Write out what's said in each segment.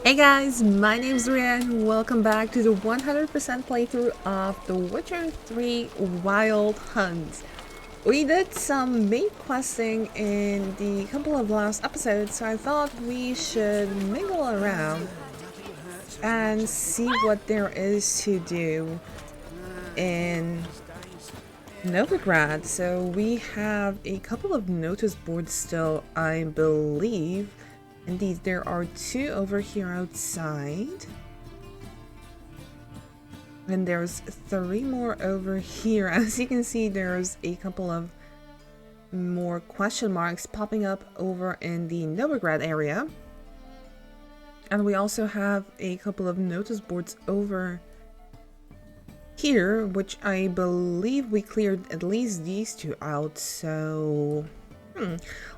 Hey guys, my name's Ria and welcome back to the 100% playthrough of The Witcher 3 Wild Hunt. We did some main questing in the couple of last episodes, so I thought we should mingle around and see what there is to do in Novigrad. So we have a couple of notice boards still, I believe. Indeed, there are two over here outside. And there's three more over here. As you can see, there's a couple of more question marks popping up over in the Novigrad area. And we also have a couple of notice boards over here, which I believe we cleared at least these two out, so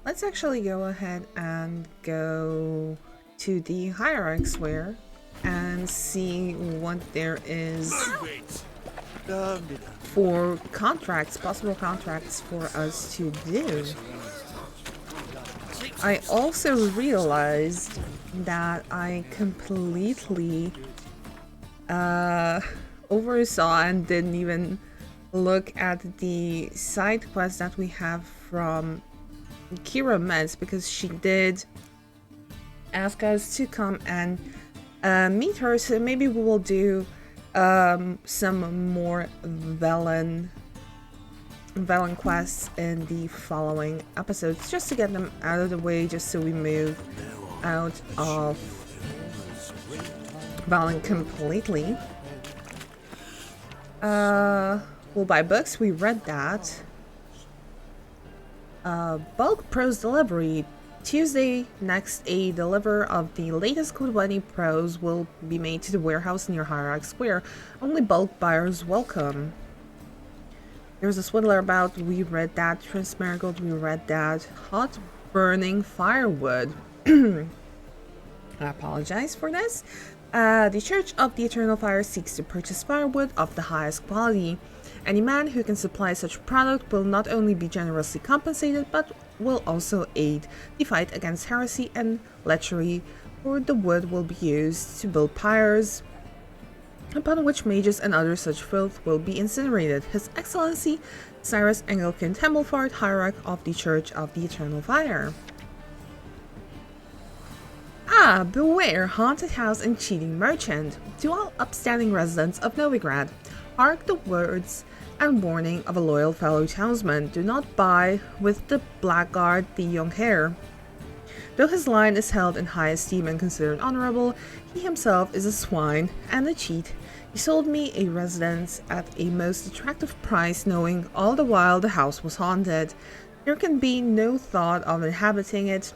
let's actually go ahead and go to the hierarch square and see what there is for contracts, possible contracts for us to do. I also realized that I completely oversaw and didn't even look at the side quest that we have from Kira Metz, because she did ask us to come and meet her, so maybe we will do some more Velen quests in the following episodes, just to get them out of the way, just so we move out of Velen completely. We'll buy books, we read that. Bulk prose delivery. Tuesday next, a deliver of the latest Code 20 prose will be made to the warehouse near Hierarch Square. Only bulk buyers welcome. There's a swindler about, we read that. Transmarigold, we read that. Hot burning firewood. I apologize for this. The Church of the Eternal Fire seeks to purchase firewood of the highest quality. Any man who can supply such product will not only be generously compensated, but will also aid the fight against heresy and lechery, for the wood will be used to build pyres, upon which mages and other such filth will be incinerated. His Excellency Cyrus Engelkind Hemmelfart, Hierarch of the Church of the Eternal Fire. Ah, beware, haunted house and cheating merchant. To all upstanding residents of Novigrad, hark the words and warning of a loyal fellow townsman. Do not buy with the blackguard the young hare. Though his line is held in high esteem and considered honorable, he himself is a swine and a cheat. He sold me a residence at a most attractive price, knowing all the while the house was haunted. There can be no thought of inhabiting it,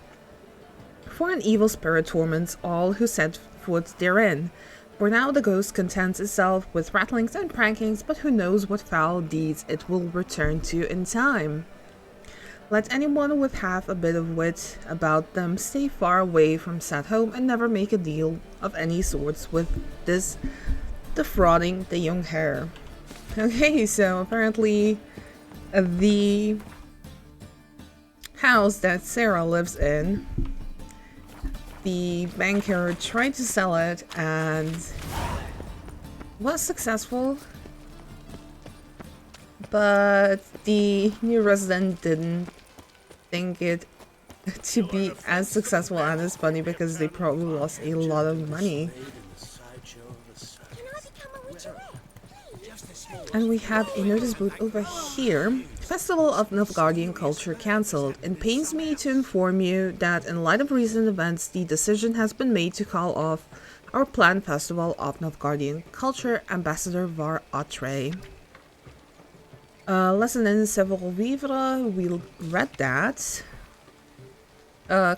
for an evil spirit torments all who set foot therein. For now the ghost contents itself with rattlings and prankings, but who knows what foul deeds it will return to in time. Let anyone with half a bit of wit about them stay far away from said home, and never make a deal of any sorts with this defrauding the young hare. Okay, so apparently the house that Sarah lives in, the banker tried to sell it and was successful, but the new resident didn't think it to be as successful as it's funny, because they probably lost a lot of money. And we have a notice board over here. Festival of Nilfgaardian Culture cancelled. It pains me to inform you that in light of recent events, the decision has been made to call off our planned Festival of Nilfgaardian Culture. Ambassador Var Atre. Lesson in Savoir-Vivre, we read that.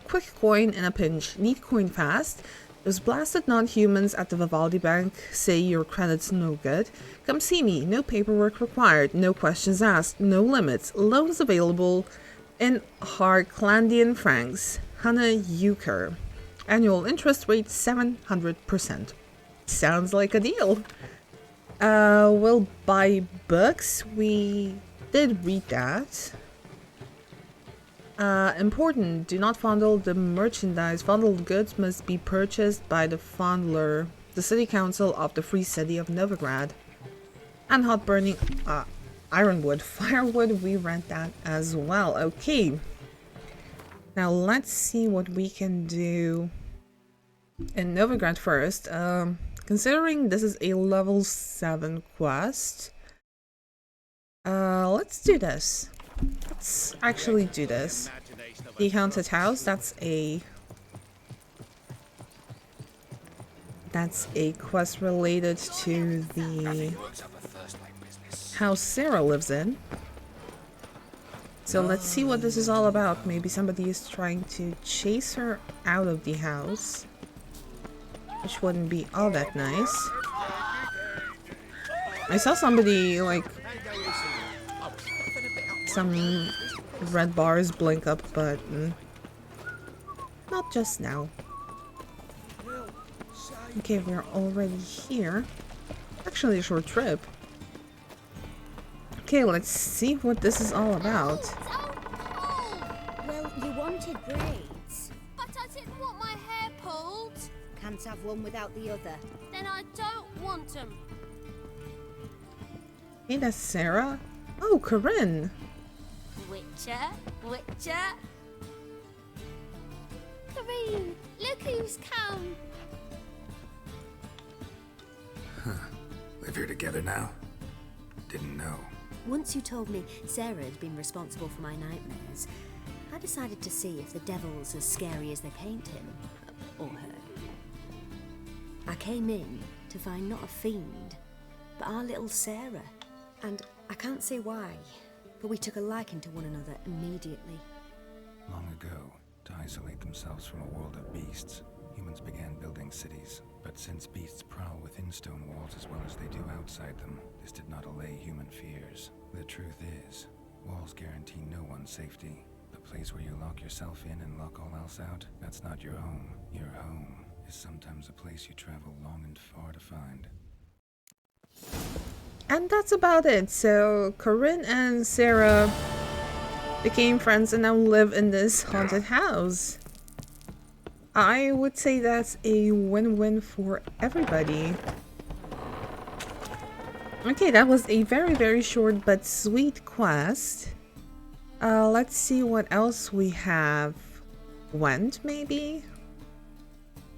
Quick coin in a pinch. Need coin fast. Those blasted non-humans at the Vivaldi Bank say your credit's no good. Come see me. No paperwork required. No questions asked. No limits. Loans available in Harklandian francs. Hanne Euker. Annual interest rate 700%. Sounds like a deal. We'll buy books. We did read that. Important, do not fondle the merchandise. Fondled goods must be purchased by the fondler, the city council of the free city of Novigrad. And hot burning ironwood, firewood, we rent that as well. Okay. Now let's see what we can do in Novigrad first. Considering this is a level 7 quest, let's do this. Let's actually do this. The haunted house, that's a quest related to the house Sarah lives in. So let's see what this is all about. Maybe somebody is trying to chase her out of the house, which wouldn't be all that nice. I saw somebody, like, some red bars blink up, but not just now. Okay, we're already here. Actually, a short trip. Okay, let's see what this is all about. Well, you wanted braids. But I didn't want my hair pulled. Can't have one without the other. Then I don't want them. Hey, that's Sarah. Oh, Corinne. Witcher. Kareen, look who's come. Live here together now? Didn't know. Once you told me Sarah had been responsible for my nightmares, I decided to see if the devil's as scary as they paint him. Or her. I came in to find not a fiend, but our little Sarah. And I can't say why, but we took a liking to one another immediately. Long ago, to isolate themselves from a world of beasts, humans began building cities. But since beasts prowl within stone walls as well as they do outside them, this did not allay human fears. The truth is, walls guarantee no one's safety. The place where you lock yourself in and lock all else out, that's not your home. Your home is sometimes a place you travel long and far to find. And that's about it. So Corinne and Sarah became friends and now live in this haunted house. I would say that's a win-win for everybody. Okay, that was a very, very short but sweet quest. Let's see what else we have. Gwent, maybe?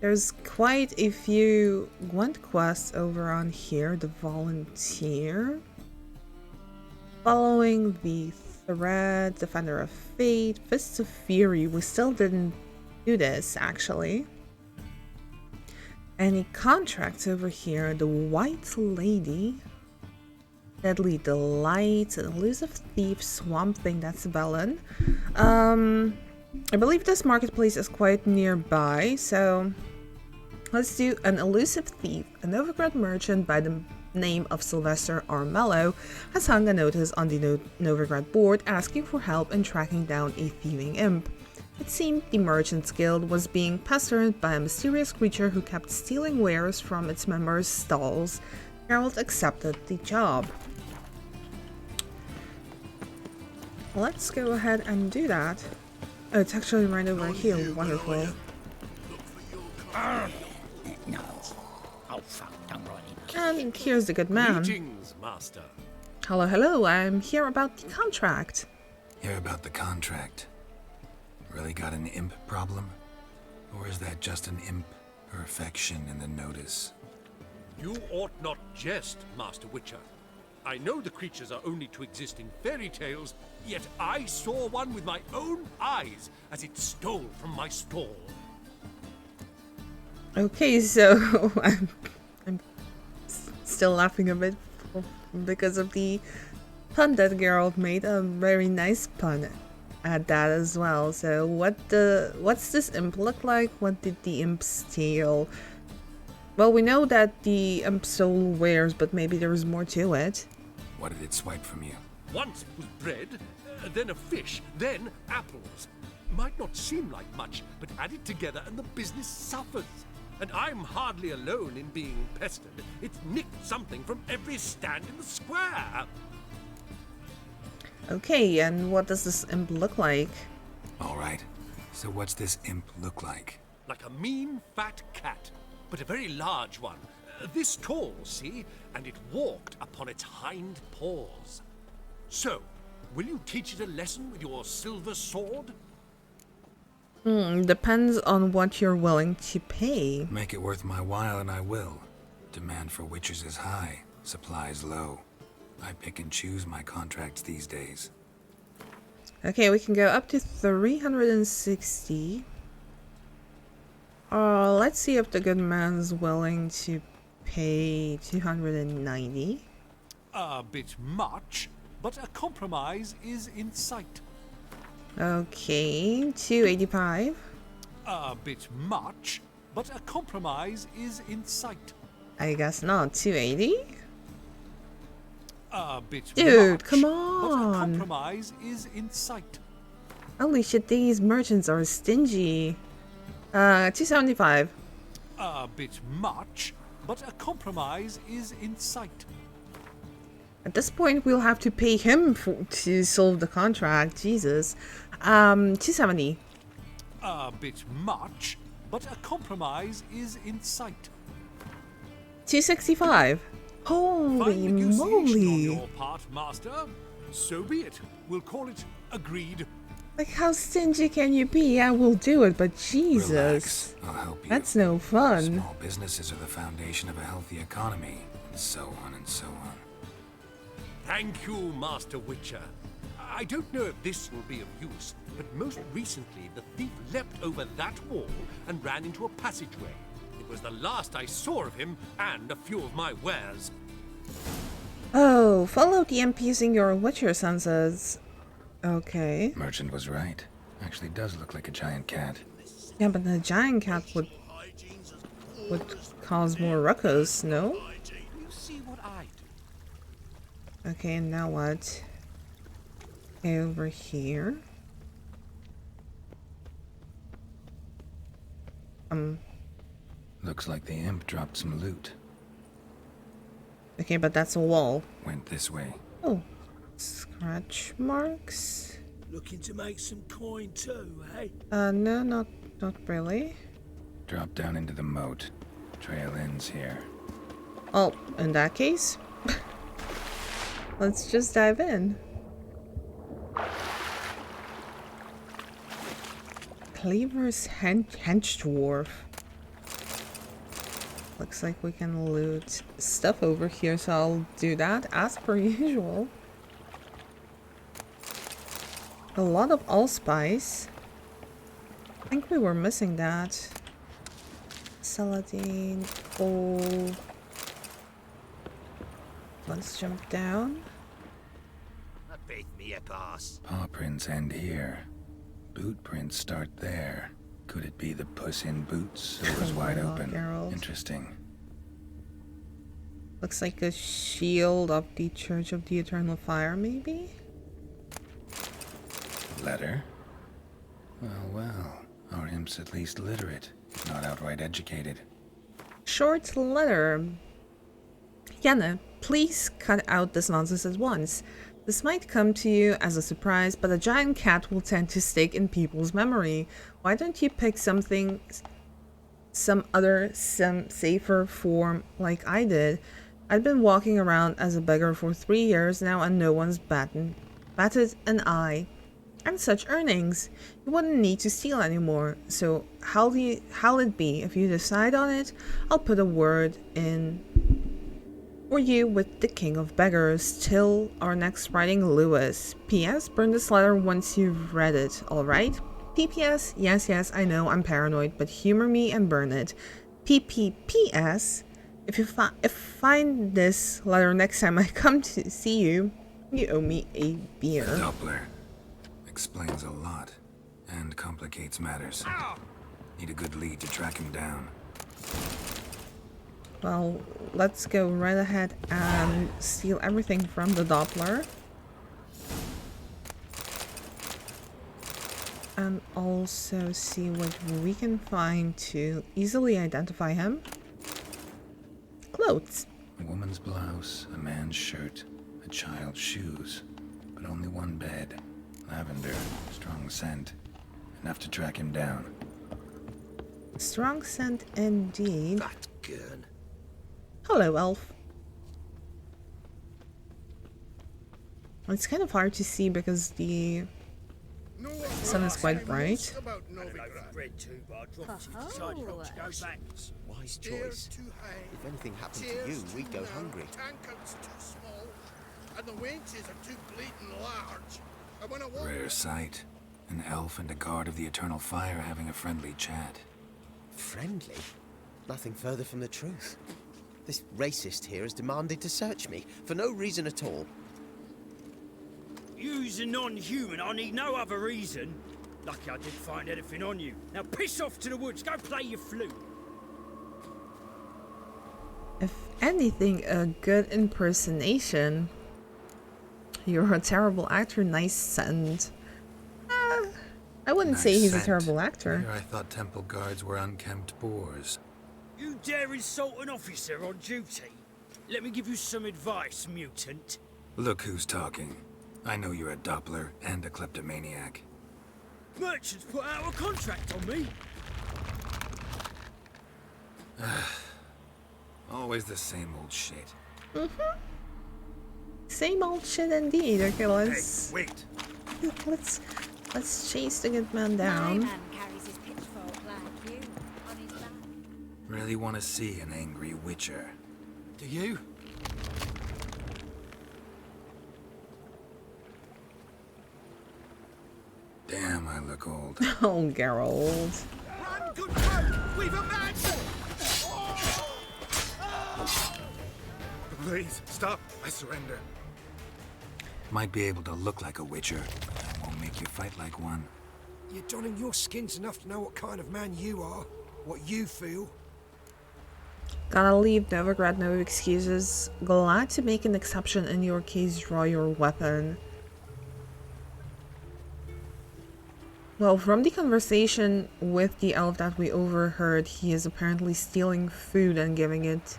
There's quite a few Gwent quests over on here. The Volunteer. Following the Thread, Defender of Fate, Fists of Fury. We still didn't do this, actually. Any contracts over here? The White Lady. Deadly Delight, Elusive Thief, Swamp Thing, that's Bellin. I believe this marketplace is quite nearby, so let's do an Elusive Thief. A Novigrad merchant by the name of Sylvester Armello has hung a notice on the Novigrad board asking for help in tracking down a thieving imp. It seemed the Merchants Guild was being pestered by a mysterious creature who kept stealing wares from its members' stalls. Geralt accepted the job. Let's go ahead and do that. Oh, it's actually right over here. Wonderful. And here's the good man. Greetings, master. Hello, hello. I'm here about the contract. Hear about the contract? Really got an imp problem? Or is that just an imp perfection in the notice? You ought not jest, Master Witcher. I know the creatures are only to exist in fairy tales, yet I saw one with my own eyes as it stole from my stall. Okay, so I'm still laughing a bit because of the pun that Geralt made. A very nice pun at that as well. So what's this imp look like? What did the imp steal? Well, we know that the imp stole wares, but maybe there was more to it. What did it swipe from you? Once it was bread, then a fish, then apples. Might not seem like much, but add it together and the business suffers. And I'm hardly alone in being pestered. It's nicked something from every stand in the square. Okay, and what does this imp look like? All right. So what's this imp look like? Like a mean, fat cat, but a very large one. This tall, see? And it walked upon its hind paws. So, will you teach it a lesson with your silver sword? Depends on what you're willing to pay. Make it worth my while and I will. Demand for witches is high, supplies low. I pick and choose my contracts these days. Okay, we can go up to 360. Let's see if the good man's willing to pay 290. A bit much, but a compromise is in sight. Okay, 285. A bit much, but a compromise is in sight. I guess not. 280? A bit Dude, much, come but a on. compromise is in sight. Holy shit, these merchants are stingy. 275. A bit much, but a compromise is in sight. At this point, we'll have to pay him to solve the contract. Jesus. 270. A bit much, but a compromise is in sight. 265. Holy Fine negotiation on moly. your part, master. So be it. We'll call it agreed. Like, how stingy can you be? I will do it, but Jesus. Relax. I'll help you. That's no fun. Small businesses are the foundation of a healthy economy, and so on and so on. Thank you, Master Witcher. I don't know if this will be of use, but most recently the thief leapt over that wall and ran into a passageway. It was the last I saw of him and a few of my wares. Oh, follow the imp using your Witcher senses. Okay. Merchant was right. Actually does look like a giant cat. Yeah, but the giant cat would cause more ruckus, no? You see what I do? Okay, and now what? Over here. Looks like the imp dropped some loot. Okay, but that's a wall. Went this way. Oh, scratch marks? Looking to make some coin too, eh? No, not really. Drop down into the moat. Trail ends here. Oh, in that case, let's just dive in. Cleaver's hench dwarf. Looks like we can loot stuff over here, so I'll do that as per usual. A lot of allspice. I think we were missing that. Saladin, coal. Let's jump down. That beat me a pass. Paw prints end here. Boot prints start there. Could it be the puss in boots? So it was wide Oh, open. Geralt. Interesting. Looks like a shield of the Church of the Eternal Fire, maybe? Letter? Well. Our imp's at least literate, if not outright educated. Short letter. Janne, please cut out this nonsense at once. This might come to you as a surprise, but a giant cat will tend to stick in people's memory. Why don't you pick some safer form like I did? I've been walking around as a beggar for 3 years now and no one's batted an eye. And such earnings. You wouldn't need to steal anymore. So how'll it be? If you decide on it, I'll put a word in for you with the King of Beggars till our next writing, Lewis. P.S. Burn this letter once you've read it, alright? P.P.S. Yes, I know I'm paranoid, but humor me and burn it. P.P.P.S. If you find this letter next time I come to see you, you owe me a beer. Doppler. Explains a lot. And complicates matters. Need a good lead to track him down. Well, let's go right ahead and steal everything from the Doppler. And also see what we can find to easily identify him. Clothes. A woman's blouse, a man's shirt, a child's shoes. But only one bed. Lavender, strong scent. Enough to track him down. Strong scent indeed. Mad Kiyan. Hello, elf. It's kind of hard to see because the sun is quite bright. Bread too, but I dropped it. Decided not to go back. Wise choice. If anything happened to you, we'd go hungry. Tankards too small, and the wenches are too bleeding large. And when I walk Rare sight. An elf and a guard of the Eternal Fire having a friendly chat. Friendly? Nothing further from the truth. This racist here has demanded to search me, for no reason at all. You's a non-human, I need no other reason. Lucky I didn't find anything on you. Now piss off to the woods, go play your flute. If anything, a good impersonation. You're a terrible actor, nice scent. I wouldn't say he's a terrible actor. Here I thought temple guards were unkempt boors. You dare insult an officer on duty? Let me give you some advice, mutant. Look who's talking. I know you're a Doppler and a kleptomaniac. Merchants put out a contract on me. Always the same old shit. Same old shit indeed. Okay, Hey, let's chase the good man My down. man carries his pitchfork like you, on his back. Really want to see an angry witcher. Do you? Damn, I look old. Oh, Geralt. run, good folk, we've abandoned. Please, stop. I surrender. Might be able to look like a witcher, but that won't make you fight like one. You're donning your skins enough to know what kind of man you are, what you feel. Gotta leave Novigrad, no excuses. Glad to make an exception. In your case, draw your weapon. Well, from the conversation with the elf that we overheard, he is apparently stealing food and giving it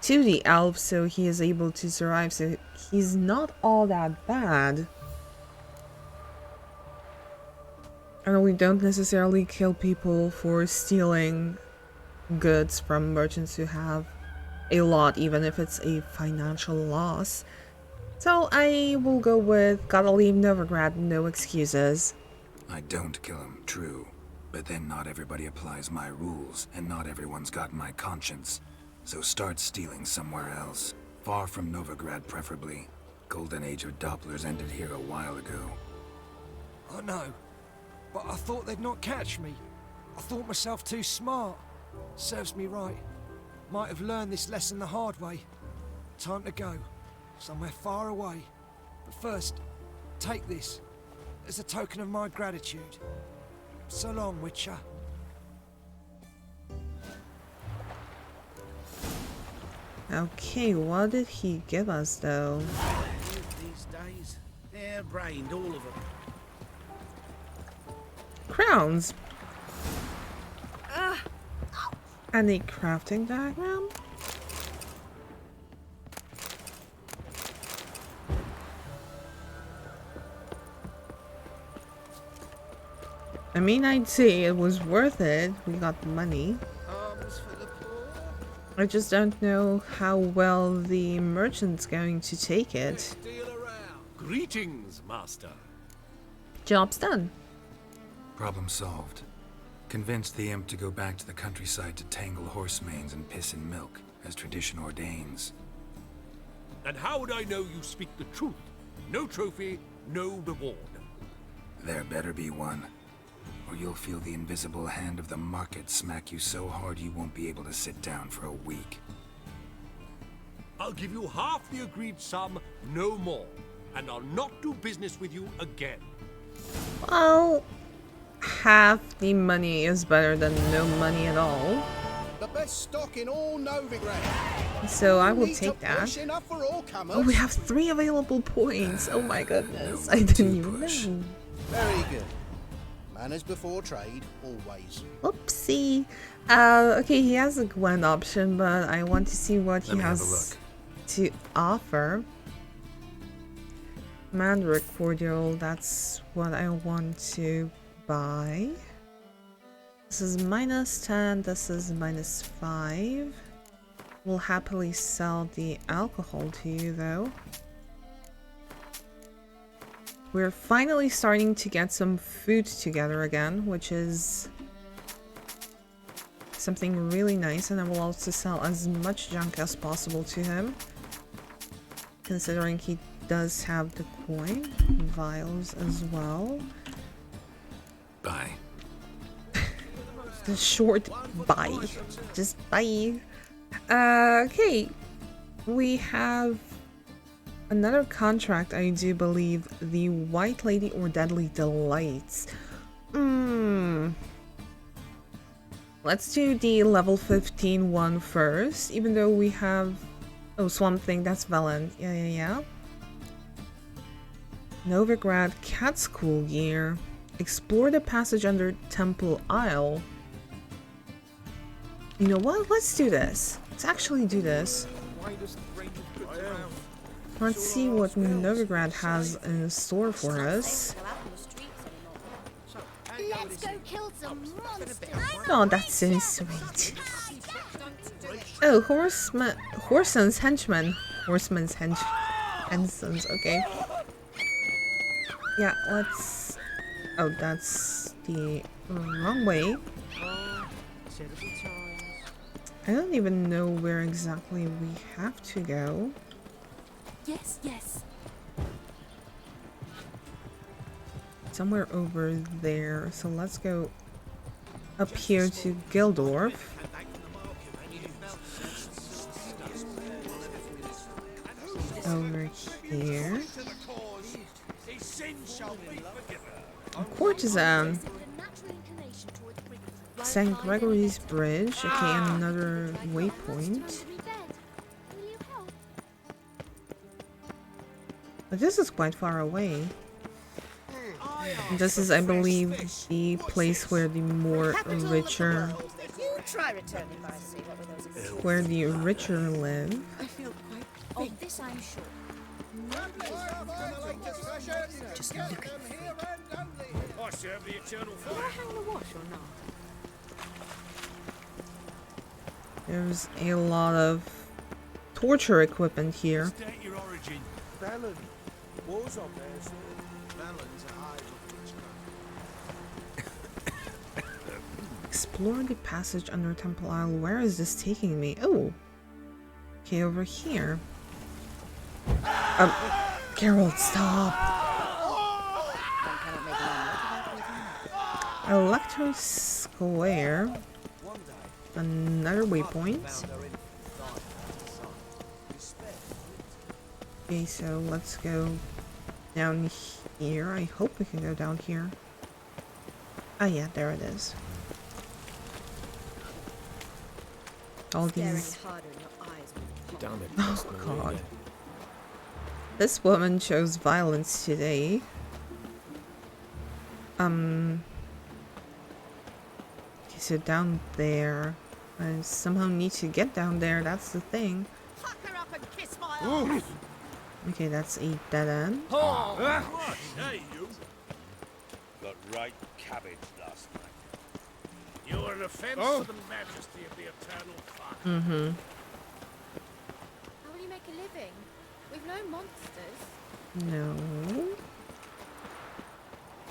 to the elf so he is able to survive, so he's not all that bad. And we don't necessarily kill people for stealing goods from merchants who have a lot, even if it's a financial loss. So I will go with gotta leave Novigrad, no excuses. I don't kill him, true. But then not everybody applies my rules, and not everyone's got my conscience. So start stealing somewhere else. Far from Novigrad, preferably. Golden age of Dopplers ended here a while ago. I know, but I thought they'd not catch me. I thought myself too smart. Serves me right. Might have learned this lesson the hard way. Time to go. Somewhere far away. But first, take this. As a token of my gratitude. So long, Witcher. Okay, what did he give us though? These days, hair-brained, all of them. Crowns! And a crafting diagram? I mean, I'd say it was worth it. We got the money. Arms for the poor. I just don't know how well the merchant's going to take it. Deal around. Greetings, master. Job's done. Problem solved. Convinced the imp to go back to the countryside to tangle horse manes and piss in milk, as tradition ordains. And how would I know you speak the truth? No trophy, no reward. There better be one. Or you'll feel the invisible hand of the market smack you so hard you won't be able to sit down for a week. I'll give you half the agreed sum, no more. And I'll not do business with you again. Well, half the money is better than no money at all. The best stock in all Novigrad. So I will Need to take that. push enough for all comers. Oh, we have 3 available points. Oh my goodness. I didn't even push. know. Very good. Manners before trade, always. Oopsie. Okay, he has a Gwen option, but I want to see what he Let me have a has look. to offer. Mandrake cordial, that's what I want to buy. This is -10, this is -5. We'll happily sell the alcohol to you though. We're finally starting to get some food together again, which is something really nice, and I will also sell as much junk as possible to him, considering he does have the coin. Vials as well. Bye. The short bye. Just bye. Okay. We have another contract, I do believe. The White Lady or Deadly Delights. Let's do the level 15 one first, even though we have... Oh, Swamp Thing, that's Velen. Yeah. Novigrad Cat School Gear. Explore the passage under Temple Isle. You know what? Let's do this. Let's actually do this. Let's see what Novigrad has in store for us. Let's go kill some monsters. Oh, that's so sweet. Oh, Horseman's henchman. Horseman's henchmans, okay. Yeah, let's... Oh, that's the wrong way. I don't even know where exactly we have to go. Yes. Somewhere over there. So let's go up here to Gildorf. Over here. Courtesan. St. Gregory's Bridge. Okay, and another waypoint. But this is quite far away. This is, I believe, the place where the richer live. Of this I'm sure. Just look at the freak. I serve the eternal Do I fire. hang the wash or not? There's a lot of torture equipment here. State your origin. Velen. Wars up there, sir. Velen's a hive of witchcraft. Explore the passage under Temple Isle. Where is this taking me? Oh. Okay, over here. Geralt, stop. Electro Square. Another waypoint. Okay, so let's go down here. I hope we can go down here. Ah, yeah, there it is. All these... Oh, God. This woman chose violence today. Okay, so down there. I somehow need to get down there, that's the thing. Fuck her up and kiss my ass. Okay, that's a dead end. Hey, you. Got right cabbage last night. You are an offense to the majesty of the eternal fire. Mm-hmm. How will you make a living? We've no monsters. No.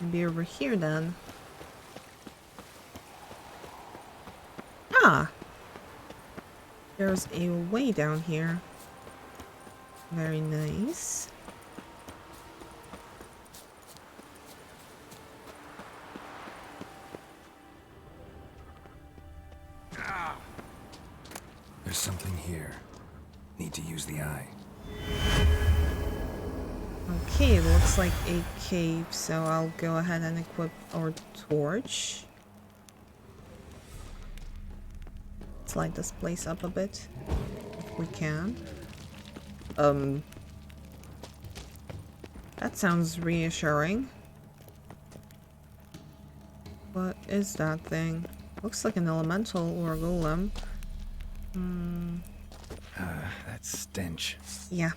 Maybe over here then. Ah! There's a way down here. Very nice. There's something here. Need to use the eye. Okay, it looks like a cave, so I'll go ahead and equip our torch. Let's light this place up a bit, if we can. That sounds reassuring. What is that thing? Looks like an elemental or a golem. That stench. Yeah.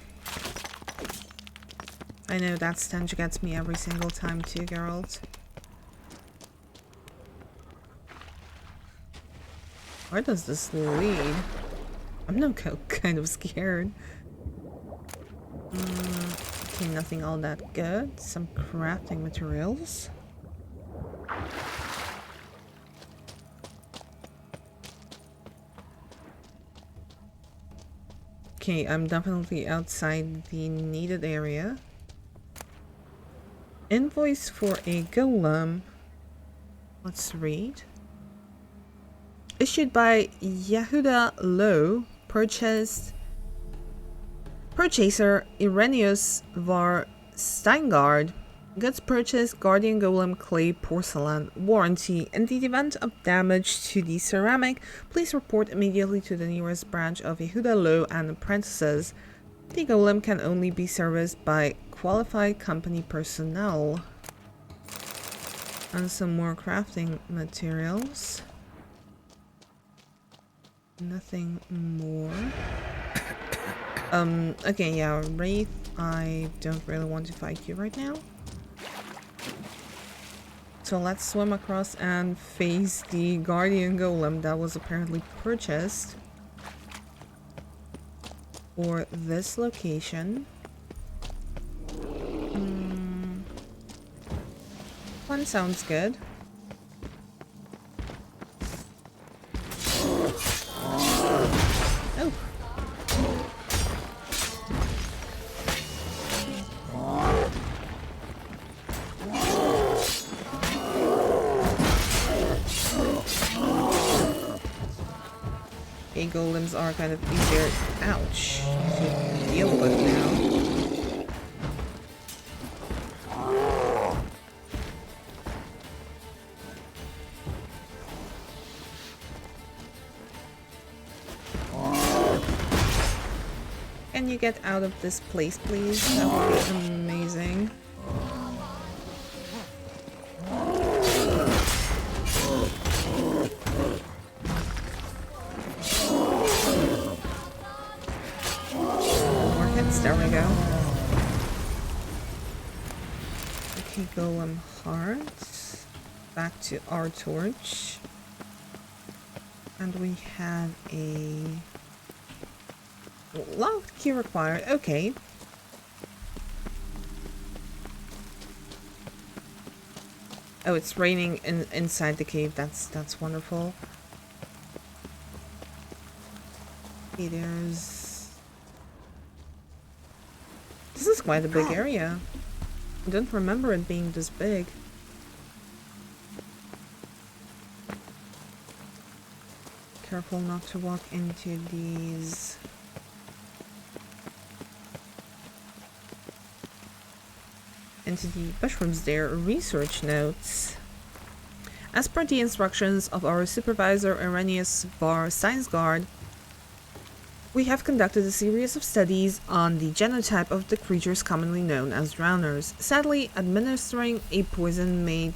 I know that stench gets me every single time too, Geralt. Where does this lead? I'm now kind of scared. Okay, nothing all that good. Some crafting materials. Okay, I'm definitely outside the needed area. Invoice for a golem. Let's read. Issued by Yehuda Lowe, purchaser Irenaeus var Steingard. Goods purchased, Guardian Golem Clay Porcelain. Warranty. In the event of damage to the ceramic, please report immediately to the nearest branch of Yehuda Lowe and Apprentices. The golem can only be serviced by qualified company personnel. And some more crafting materials. Nothing more. Okay, yeah, Wraith, I don't really want to fight you right now. So let's swim across and face the Guardian Golem that was apparently purchased for this location. One sounds good. Oh. Okay, golems are kind of easier, ouch, to deal with now. Can you get out of this place, please? That would be amazing. More hits, there we go. Okay, golem hearts. Back to our torch. And we have a locked key required. Okay. Oh, it's raining inside the cave. That's wonderful. Okay, there's... This is quite a big area. I don't remember it being this big. Careful not to walk into these... into the mushrooms there. Research notes. As per the instructions of our supervisor Irenaeus var Steingard, we have conducted a series of studies on the genotype of the creatures commonly known as drowners. Sadly, administering a poison made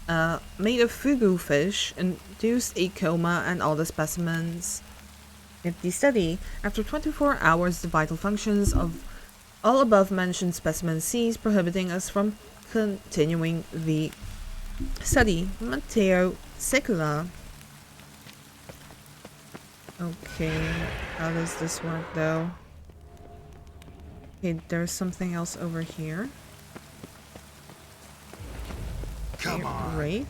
of fugu fish induced a coma and all the specimens in the study. After 24 hours, the vital functions of all above mentioned specimens cease, prohibiting us from continuing the study. Matteo Secula. Okay, how does this work though? Okay, there's something else over here. Come on. Wraith.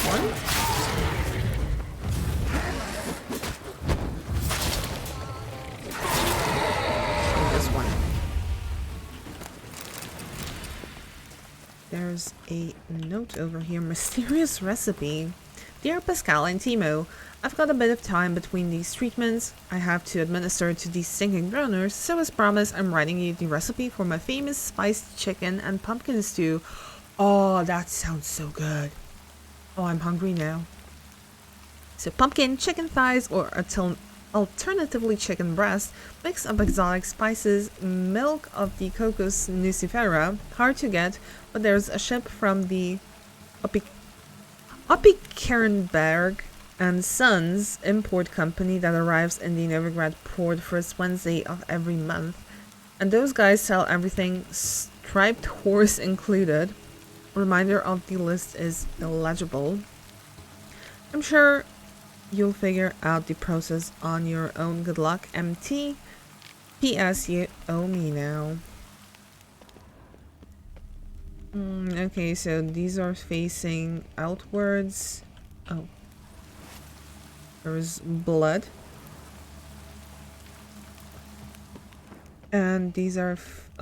One. There's a note over here. Mysterious recipe. Dear Pascal and Timo, I've got a bit of time between these treatments I have to administer to these stinking drowners, so as promised I'm writing you the recipe for my famous spiced chicken and pumpkin stew. Oh, that sounds so good. Oh, I'm hungry now. So pumpkin, chicken thighs, or alternatively chicken breast, mix of exotic spices, milk of the Cocos nucifera, hard to get, but there's a ship from the Opikerenberg and Sons import company that arrives in the Novigrad port first Wednesday of every month, and those guys sell everything, striped horse included. reminder of the list is illegible. I'm sure you'll figure out the process on your own. Good luck, MT. P.S. You owe me now. Okay, so these are facing outwards. Oh. There's blood. And these are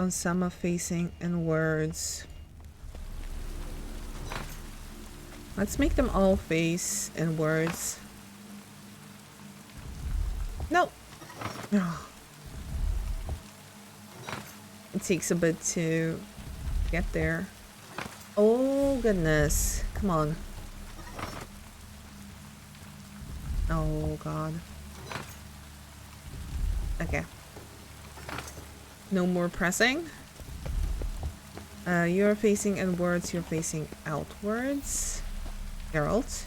some are facing inwards. Let's make them all face inwards. No! Oh. It takes a bit to get there. Oh goodness. Come on. Oh god. Okay. No more pressing. You're facing inwards, you're facing outwards. Geralt.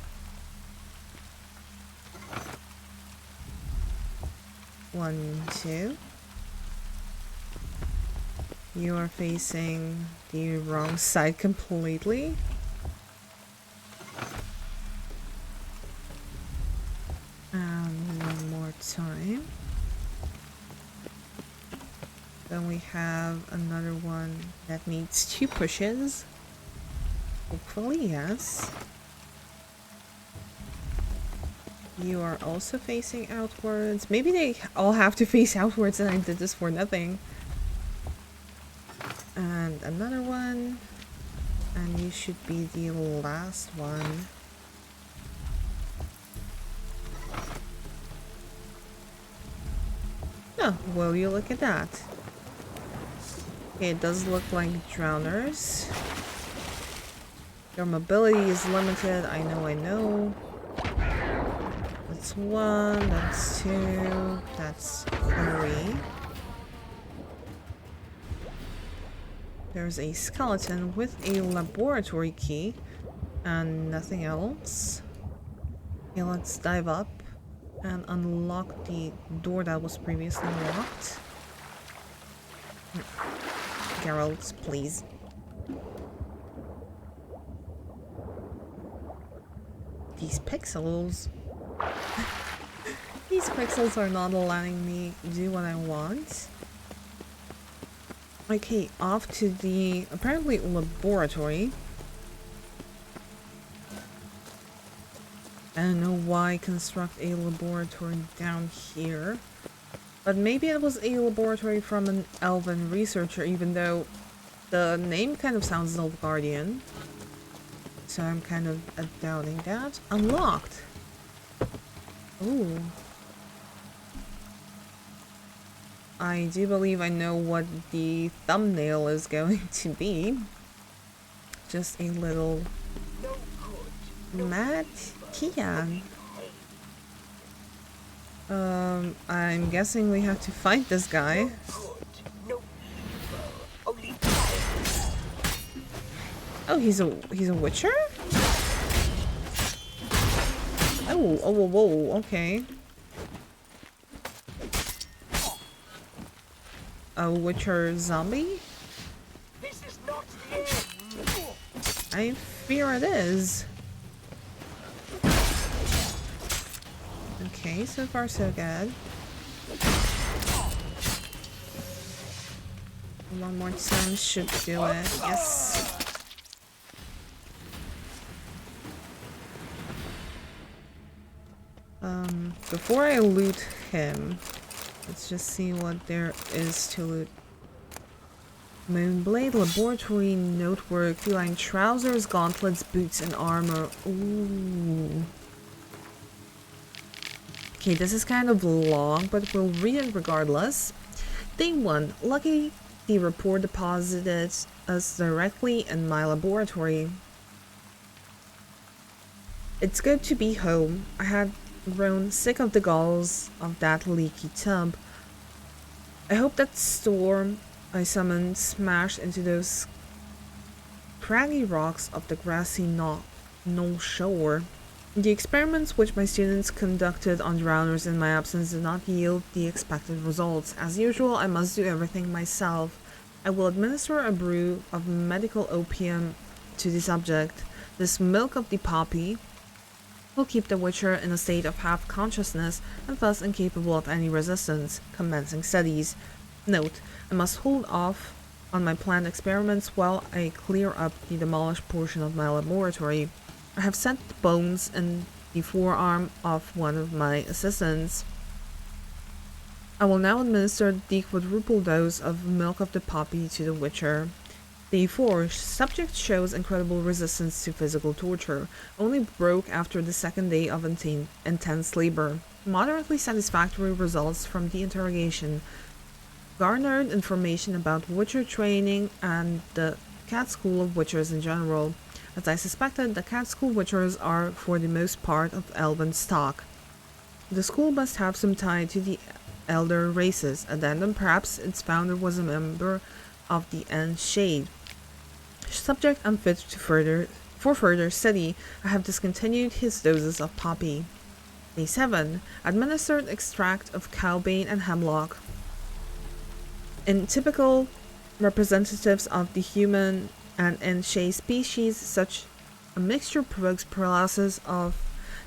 One, two. You are facing the wrong side completely. And one more time. Then we have another one that needs 2 pushes. Hopefully, yes. You are also facing outwards. Maybe they all have to face outwards and I did this for nothing. And another one. And you should be the last one. Oh, will you look at that? Okay, it does look like drowners. Their mobility is limited, I know. That's 1, that's 2, that's 3. There's a skeleton with a laboratory key and nothing else. Okay, let's dive up and unlock the door that was previously locked. Geralt, please. These pixels. These pixels are not allowing me to do what I want. Okay, off to the apparently laboratory. I don't know why construct a laboratory down here. But maybe it was a laboratory from an elven researcher, even though the name kind of sounds Nilfgaardian. So I'm kind of doubting that. Unlocked! Ooh. I do believe I know what the thumbnail is going to be. Just a little Mad Kiyan. I'm guessing we have to fight this guy. Oh, he's a witcher? Oh, whoa, okay. A witcher zombie? I fear it is. Okay, so far so good. One more time should do it. Yes. Before I loot him, let's just see what there is to loot. Moonblade, laboratory, notework, feline trousers, gauntlets, boots, and armor. Ooh. Okay, this is kind of long, but we'll read it regardless. Day 1. Lucky the report deposited us directly in my laboratory. It's good to be home. I had grown sick of the galls of that leaky tub. I hope that storm I summoned smashed into those craggy rocks of the grassy knoll shore. The experiments which my students conducted on drowners in my absence did not yield the expected results. As usual, I must do everything myself. I will administer a brew of medical opium to the subject. This milk of the poppy will keep the Witcher in a state of half consciousness and thus incapable of any resistance. Commencing studies. Note: I must hold off on my planned experiments while I clear up the demolished portion of my laboratory. I have set the bones in the forearm of one of my assistants. I will now administer the quadruple dose of milk of the poppy to the Witcher. Day 4. Subject shows incredible resistance to physical torture. Only broke after the second day of intense labor. Moderately satisfactory results from the interrogation. Garnered information about Witcher training and the Cat School of Witchers in general. As I suspected, the Cat School Witchers are for the most part of elven stock. The school must have some tie to the elder races. Addendum: perhaps its founder was a member of the Shade. Subject unfit for further study. I have discontinued his doses of poppy. Day 7. Administered extract of cowbane and hemlock. In typical representatives of the human and Shade species, such a mixture provokes paralysis of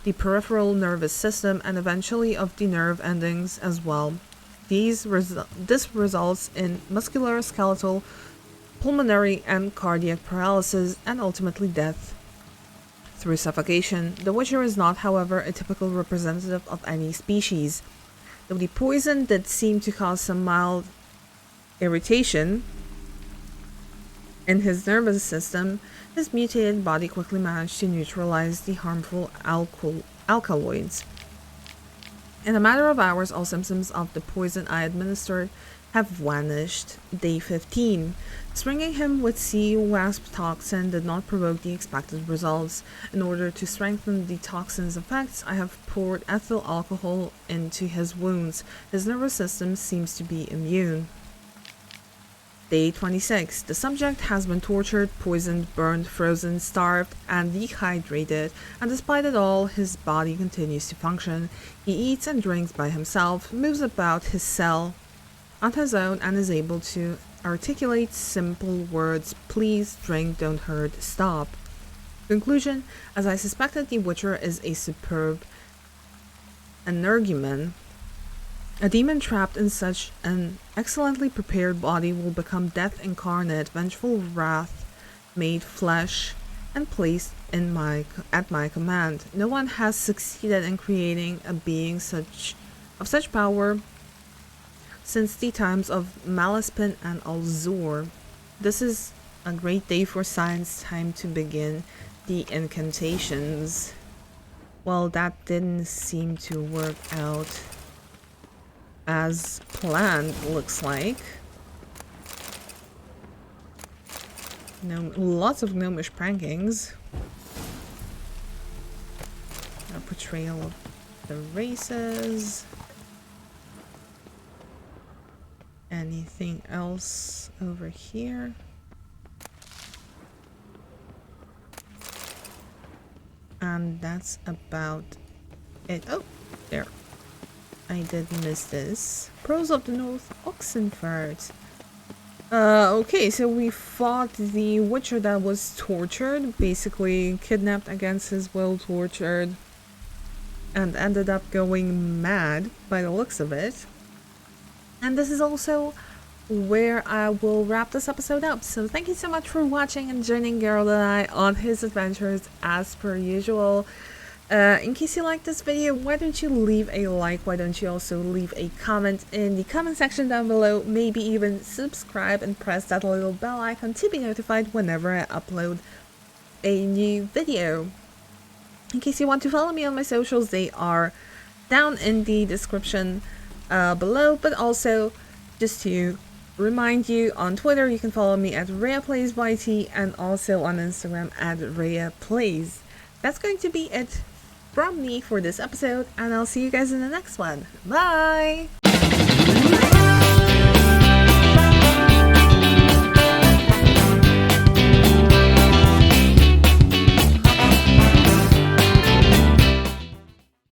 the peripheral nervous system and eventually of the nerve endings as well. This results in muscular, skeletal, pulmonary and cardiac paralysis and ultimately death through suffocation. The Witcher is not, however, a typical representative of any species. Though the poison did seem to cause some mild irritation in his nervous system, his mutated body quickly managed to neutralize the harmful alkaloids. In a matter of hours, all symptoms of the poison I administered have vanished. Day 15. Stringing him with sea wasp toxin did not provoke the expected results. In order to strengthen the toxin's effects, I have poured ethyl alcohol into his wounds. His nervous system seems to be immune. Day 26. The subject has been tortured, poisoned, burned, frozen, starved, and dehydrated, and despite it all, his body continues to function. He eats and drinks by himself, moves about his cell on his own, and is able to articulate simple words: please, drink, don't hurt, stop. Conclusion: as I suspected, the Witcher is a superb energumen. A demon trapped in such an excellently prepared body will become death incarnate, vengeful wrath made flesh, and placed at my command. No one has succeeded in creating a being of such power since the times of Malaspin and Alzur. This is a great day for science. Time to begin the incantations. Well, that didn't seem to work out as planned, looks like. Lots of gnomish prankings. A portrayal of the races. Anything else over here? And that's about it. Oh, there. I did miss this. Pros of the North Oxenford. Okay, so we fought the Witcher that was tortured, basically kidnapped against his will, tortured, and ended up going mad by the looks of it. And this is also where I will wrap this episode up. So thank you so much for watching and joining Geralt and I on his adventures as per usual. In case you like this video, why don't you leave a like? Why don't you also leave a comment in the comment section down below? Maybe even subscribe and press that little bell icon to be notified whenever I upload a new video. In case you want to follow me on my socials, they are down in the description below, but also just to remind you, on Twitter you can follow me at RheaPlaysYT and also on Instagram at RheaPlays. That's going to be it from me for this episode, and I'll see you guys in the next one. Bye!